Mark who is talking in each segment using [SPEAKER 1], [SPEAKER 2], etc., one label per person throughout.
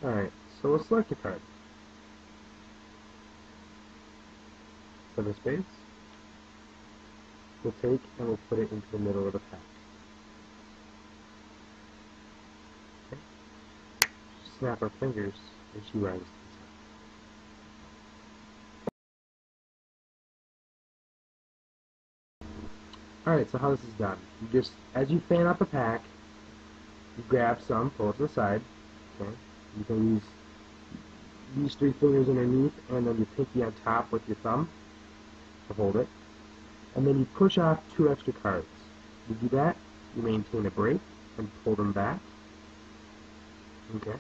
[SPEAKER 1] Alright, so we'll select a card. For the space, we'll take and we'll put it into the middle of the pack. Okay. Snap our fingers and she rises to the top. Alright, so how this is done. You just, as you fan out the pack, you grab some, pull it to the side. Okay. You can use these 3 fingers underneath and then your pinky on top with your thumb to hold it. And then you push off 2 extra cards. You do that, you maintain a break and pull them back. Okay.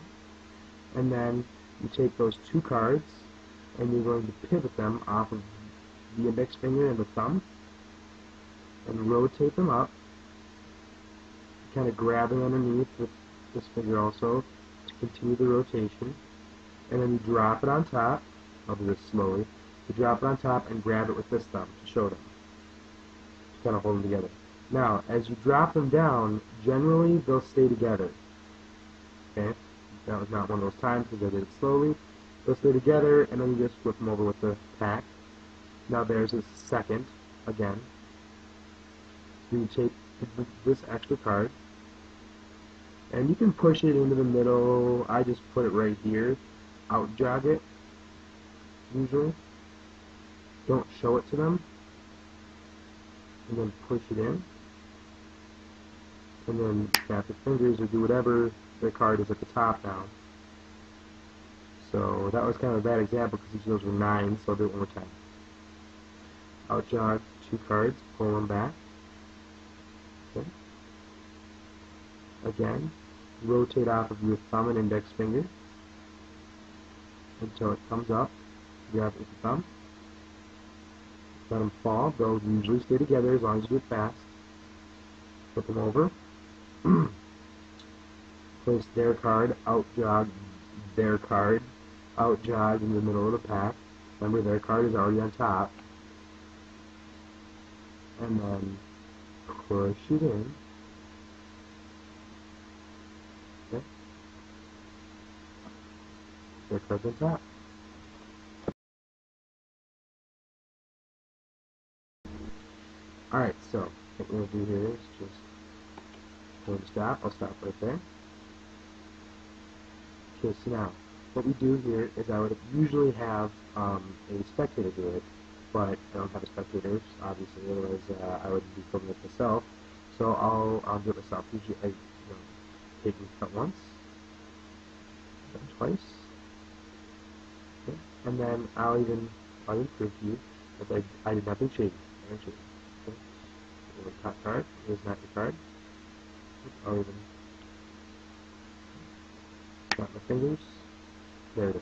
[SPEAKER 1] And then you take those 2 cards and you're going to pivot them off of the index finger and the thumb and rotate them up, kind of grabbing underneath with this finger also to continue the rotation. And then you drop it on top. I'll do this slowly. You drop it on top and grab it with this thumb to show them. To kind of hold them together. Now, as you drop them down, generally they'll stay together. Okay? That was not one of those times because I did it slowly. They'll stay together, and then you just flip them over with the pack. Now there's a second, again. So you take this extra card, and you can push it into the middle. I just put it right here. Out jog it, usually. Don't show it to them. And then push it in. And then snap your fingers or do whatever. The card is at the top now. So that was kind of a bad example because each of those were 9, so I'll do it one more time. Out jog 2 cards, pull them back. Okay. Again, rotate off of your thumb and index finger until it comes up. Grab it with the thumb. Let them fall. They'll usually stay together as long as you do it fast. Flip them over. Place their card, out jog their card, out jog in the middle of the pack. Remember, their card is already on top. And then push it in. Okay. Their card's on top. Alright, so what we'll do here is just going to stop. I'll stop right there. Okay, so now, what we do here is I would usually have a spectator do it, but I don't have a spectator, obviously, otherwise I would be filming it myself. So I'll do it myself. Usually I take and cut once, then twice, okay, and then I'll even prove to you that I did nothing shady. Okay. Top card is not your card. I'll even snap my fingers. There it is.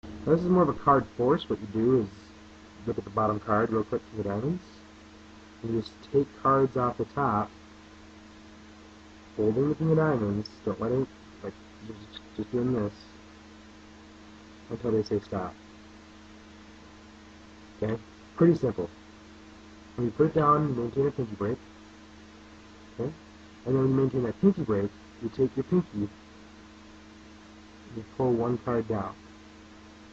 [SPEAKER 1] Now this is more of a card force. What you do is look at the bottom card real quick from the diamonds. You just take cards off the top, holding the king of diamonds. Don't let it, like, just doing this until they say stop. Okay? Pretty simple. When you put it down, you maintain a pinky break. Okay? And then when you maintain that pinky break, you take your pinky and you pull 1 card down.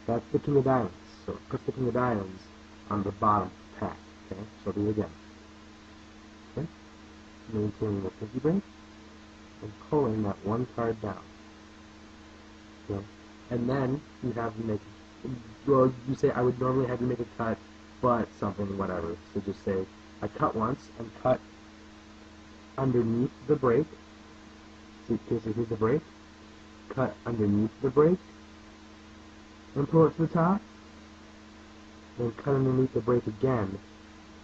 [SPEAKER 1] That's the king of diamonds. So it puts the king of diamonds on the bottom pack. Okay? So do it again. Okay? Maintaining the pinky break and pulling that 1 card down. Okay? And then you have to make, well, you say I would normally have you make a cut, but something, whatever. So just say I cut once and cut underneath the break. So here's the break. Cut underneath the break and pull it to the top. Then cut underneath the break again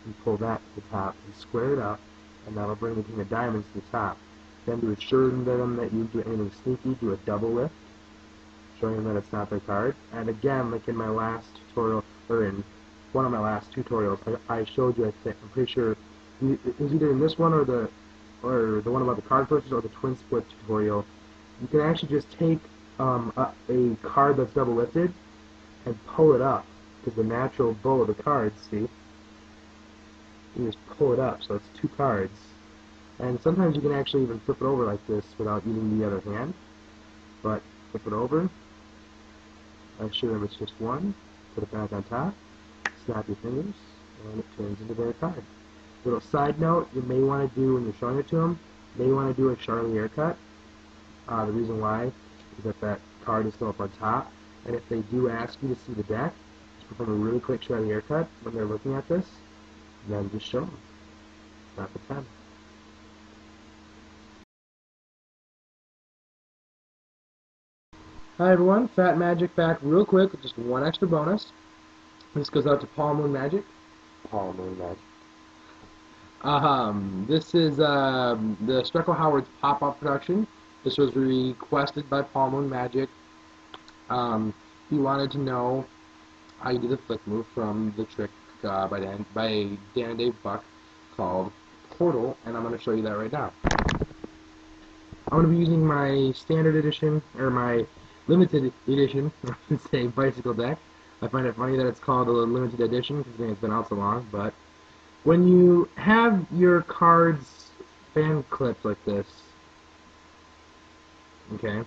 [SPEAKER 1] and pull that to the top and square it up, and that'll bring the king of diamonds to the top. Then to assure them that you do anything sneaky, do a double lift, showing them that it's not their card. And again, like in my last tutorial, or in one of my last tutorials, I showed you, I'm pretty sure, it was either in this one or the one about the card pushes or the twin split tutorial. You can actually just take a card that's double lifted and pull it up, because the natural bow of the cards, see, you just pull it up, so it's 2 cards, And sometimes you can actually even flip it over like this without using the other hand. But flip it over, make sure that it's just one, put it back on top, snap your fingers, and it turns into their card. Little side note, you may want to do when you're showing it to them, you may want to do a Charlier cut. The reason why is that card is still up on top, and if they do ask you to see the deck, just perform a really quick Charlier cut when they're looking at this, and then just show them. Not the 10. Hi everyone, Fat Magic back real quick with just one extra bonus. This goes out to Paul Moon Magic. Paul Moon Magic. This is the Streckel Howard's pop-up production. This was requested by Paul Moon Magic. He wanted to know how you do the flick move from the trick by Dan and Dave Buck called Portal, and I'm going to show you that right now. I'm going to be using my standard edition, or my limited edition, I should say, bicycle deck. I find it funny that it's called a limited edition because it's been out so long, but when you have your cards fan clipped like this, okay,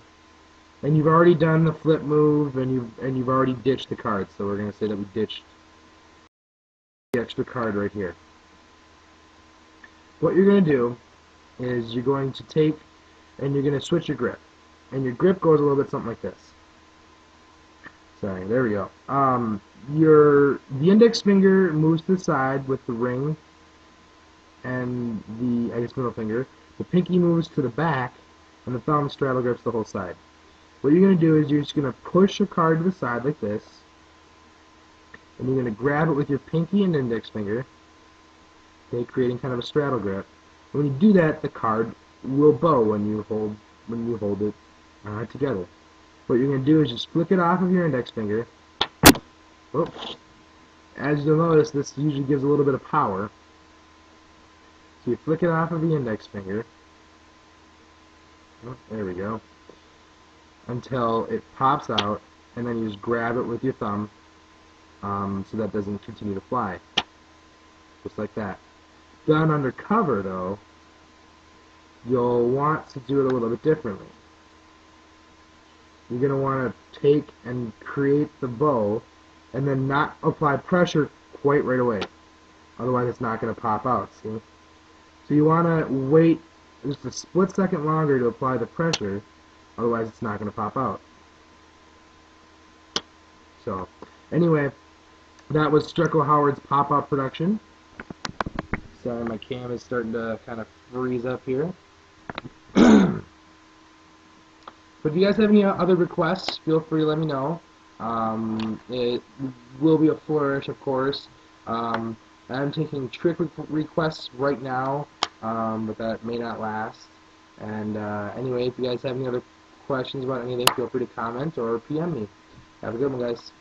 [SPEAKER 1] and you've already done the flip move and you've already ditched the cards, so we're going to say that we ditched the extra card right here. What you're going to do is you're going to take and you're going to switch your grip, and your grip goes a little bit something like this. Sorry, there we go. The index finger moves to the side with the ring and the, I guess, middle finger. The pinky moves to the back, and the thumb straddle grips the whole side. What you're going to do is you're just going to push a card to the side like this, and you're going to grab it with your pinky and index finger, okay, creating kind of a straddle grip. And when you do that, the card will bow when you hold it together. What you're going to do is just flick it off of your index finger. Oh. As you'll notice, this usually gives a little bit of power. So you flick it off of the index finger. Oh, there we go. Until it pops out, and then you just grab it with your thumb so that doesn't continue to fly. Just like that. Done under cover, though, you'll want to do it a little bit differently. You're going to want to take and create the bow and then not apply pressure quite right away. Otherwise it's not going to pop out, see? So you want to wait just a split second longer to apply the pressure, otherwise it's not going to pop out. So, anyway, that was Streckel Howard's pop-up production. Sorry, my cam is starting to kind of freeze up here. But if you guys have any other requests, feel free to let me know. It will be a Flourish, of course. I'm taking trick requests right now, but that may not last. And anyway, if you guys have any other questions about anything, feel free to comment or PM me. Have a good one, guys.